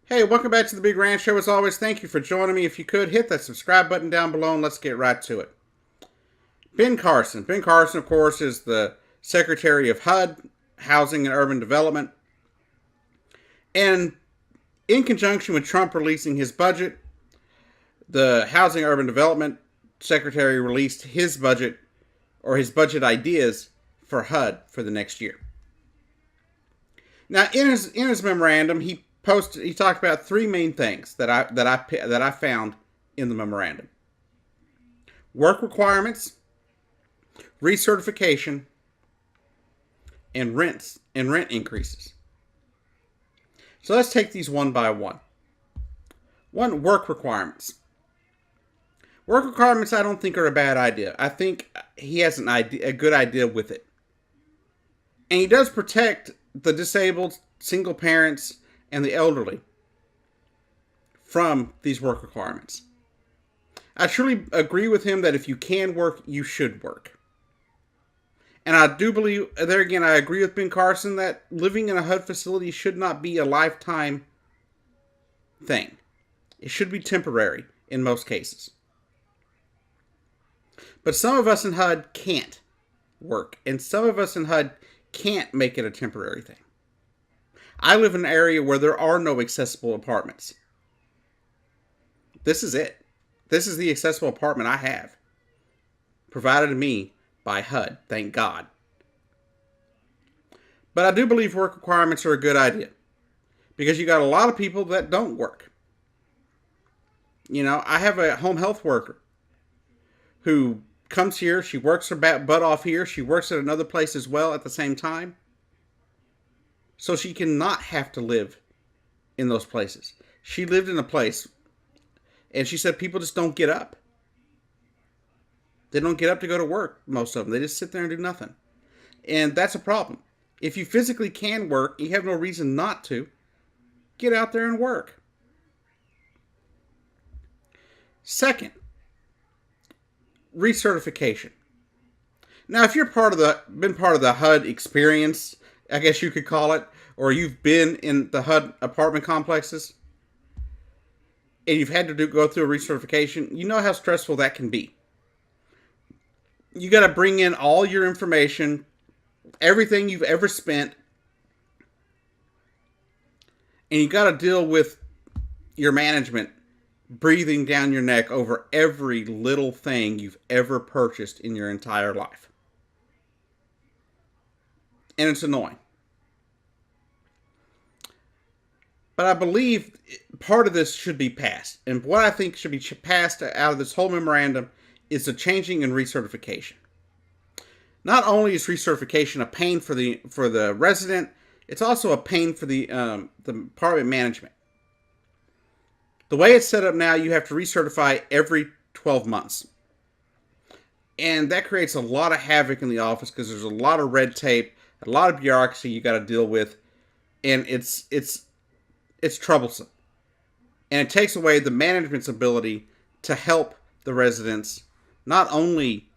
Hey, welcome back to the Big Ranch Show. As always, thank you for joining me. If you could, hit that subscribe button down below and let's get right to it. Ben Carson. Ben Carson, of course, is the Secretary of HUD, Housing and Urban Development. And in conjunction with Trump releasing his budget, the Housing and Urban Development Secretary released his budget, or his budget ideas for HUD for the next year. Now, in his memorandum, he talked about three main things that I found in the memorandum: work requirements, recertification, and rent increases. So let's take these one by one. One, work requirements. Work requirements I don't think are a bad idea. I think he has a good idea with it. And he does protect the disabled, single parents, and the elderly from these work requirements. I truly agree with him that if you can work, you should work. And I do believe, there again, I agree with Ben Carson that living in a HUD facility should not be a lifetime thing. It should be temporary in most cases. But some of us in HUD can't work, and some of us in HUD can't make it a temporary thing. I live in an area where there are no accessible apartments. This is it. This is the accessible apartment I have, provided to me by HUD, thank God. But I do believe work requirements are a good idea, because you got a lot of people that don't work. You know, I have a home health worker who comes here, she works her butt off here, she works at another place as well at the same time, so she cannot have to live in those places. She lived in a place, and she said people just don't get up. They don't get up to go to work, most of them. They just sit there and do nothing. And that's a problem. If you physically can work, you have no reason not to. Get out there and work. Second, recertification. Now, if you're been part of the HUD experience, I guess you could call it, or you've been in the HUD apartment complexes, and you've had to go through a recertification, you know how stressful that can be. You got to bring in all your information, everything you've ever spent, and you got to deal with your management breathing down your neck over every little thing you've ever purchased in your entire life. And it's annoying. But I believe part of this should be passed. And what I think should be passed out of this whole memorandum is the changing and recertification. Not only is recertification a pain for the resident, it's also a pain for the apartment management. The way it's set up now, you have to recertify every 12 months. And that creates a lot of havoc in the office because there's a lot of red tape, a lot of bureaucracy you got to deal with, and it's troublesome. And it takes away the management's ability to help the residents not only,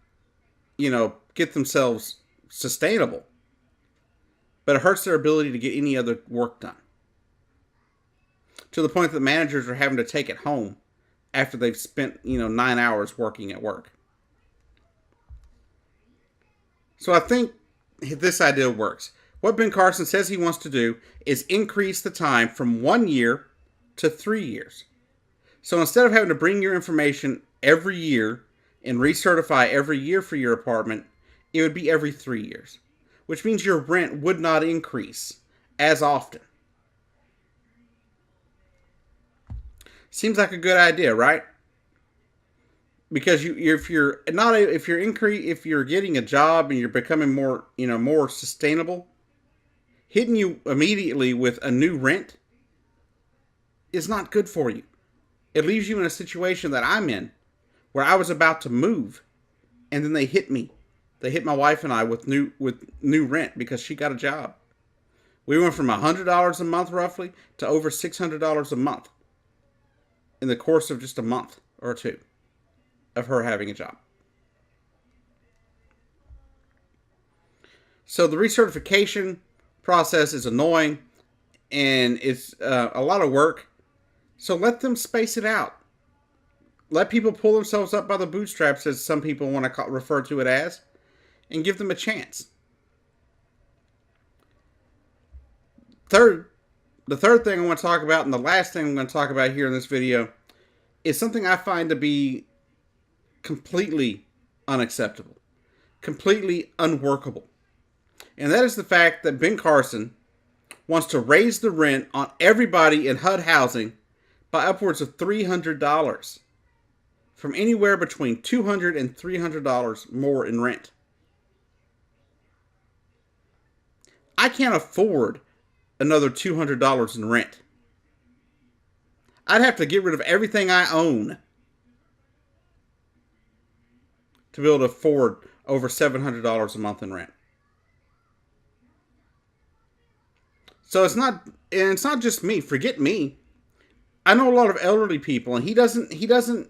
get themselves sustainable, but it hurts their ability to get any other work done. To the point that managers are having to take it home after they've spent, 9 hours working at work. So I think this idea works. What Ben Carson says he wants to do is increase the time from 1 year to 3 years. So instead of having to bring your information every year and recertify every year for your apartment, it would be every 3 years, which means your rent would not increase as often. Seems like a good idea, right? Because if you're getting a job and you're becoming more sustainable, hitting you immediately with a new rent is not good for you. It leaves you in a situation that I'm in, where I was about to move, and then they hit me. They hit my wife and I with new rent because she got a job. We went from $100 a month roughly to over $600 a month in the course of just a month or two of her having a job. So the recertification process is annoying, and it's a lot of work, So let them space it out. Let people pull themselves up by the bootstraps, as some people want to refer to it as, and give them a chance. The third thing I want to talk about, and the last thing I'm going to talk about here in this video, is something I find to be completely unacceptable, completely unworkable. And that is the fact that Ben Carson wants to raise the rent on everybody in HUD housing by upwards of $300, from anywhere between $200 and $300 more in rent. I can't afford another $200 in rent. I'd have to get rid of everything I own to be able to afford over $700 a month in rent. So it's not just me. Forget me. I know a lot of elderly people, and he doesn't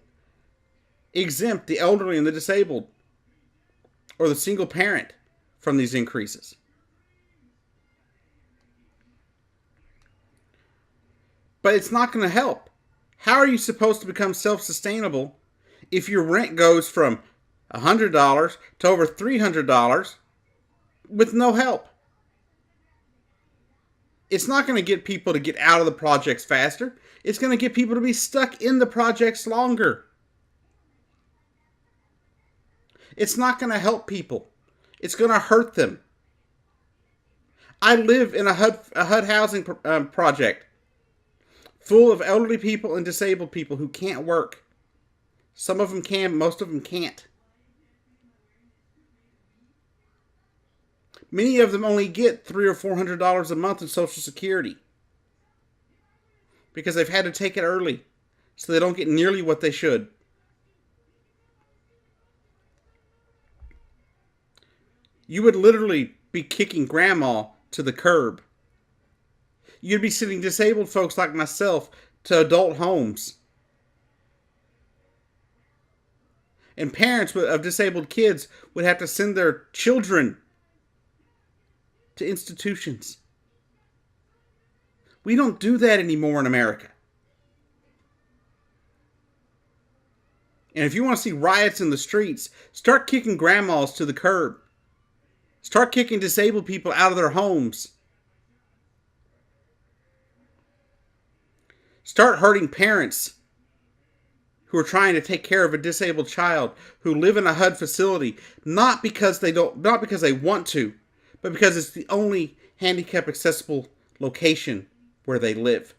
exempt the elderly and the disabled or the single parent from these increases. But it's not going to help. How are you supposed to become self-sustainable if your rent goes from $100 to over $300 with no help? It's not going to get people to get out of the projects faster. It's going to get people to be stuck in the projects longer. It's not going to help people. It's going to hurt them. I live in a HUD housing project full of elderly people and disabled people who can't work. Some of them can, most of them can't. Many of them only get $300 or $400 a month in Social Security because they've had to take it early, so they don't get nearly what they should. You would literally be kicking grandma to the curb. You'd be sending disabled folks like myself to adult homes. And parents of disabled kids would have to send their children to institutions. We don't do that anymore in America. And if you want to see riots in the streets, start kicking grandmas to the curb. Start kicking disabled people out of their homes. Start hurting parents who are trying to take care of a disabled child who live in a HUD facility, not because they want to, but because it's the only handicap accessible location where they live.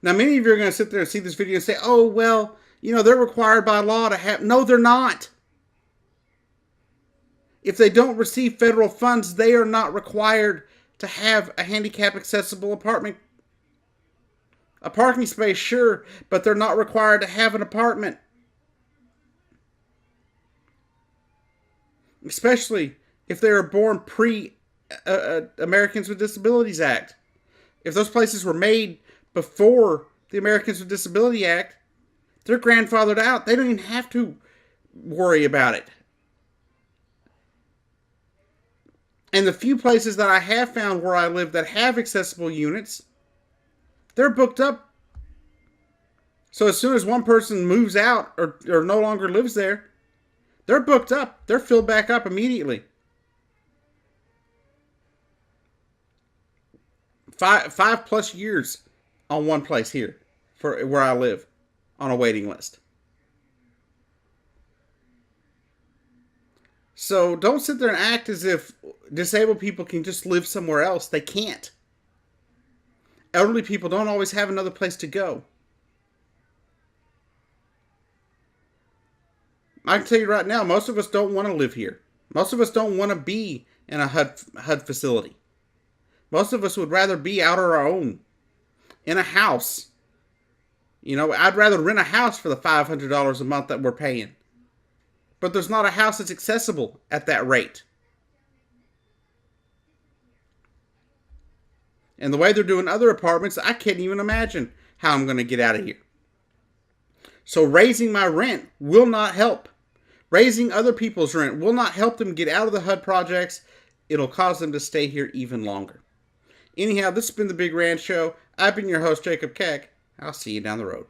Now, many of you are going to sit there and see this video and say, oh, well, they're required by law to have... No, they're not. If they don't receive federal funds, they are not required to have a handicap accessible apartment. A parking space, sure, but they're not required to have an apartment. Especially if they were born pre-Americans with Disabilities Act. If those places were made before the Americans with Disability Act, they're grandfathered out. They don't even have to worry about it. And the few places that I have found where I live that have accessible units, they're booked up. So as soon as one person moves out or no longer lives there, they're booked up. They're filled back up immediately. 5+ years on one place here for where I live on a waiting list. So don't sit there and act as if disabled people can just live somewhere else. They can't. Elderly people don't always have another place to go. I can tell you right now, most of us don't want to live here. Most of us don't want to be in a HUD facility. Most of us would rather be out on our own, in a house. I'd rather rent a house for the $500 a month that we're paying. But there's not a house that's accessible at that rate. And the way they're doing other apartments, I can't even imagine how I'm going to get out of here. So raising my rent will not help. Raising other people's rent will not help them get out of the HUD projects. It'll cause them to stay here even longer. Anyhow, this has been the Big Rand Show. I've been your host, Jacob Keck. I'll see you down the road.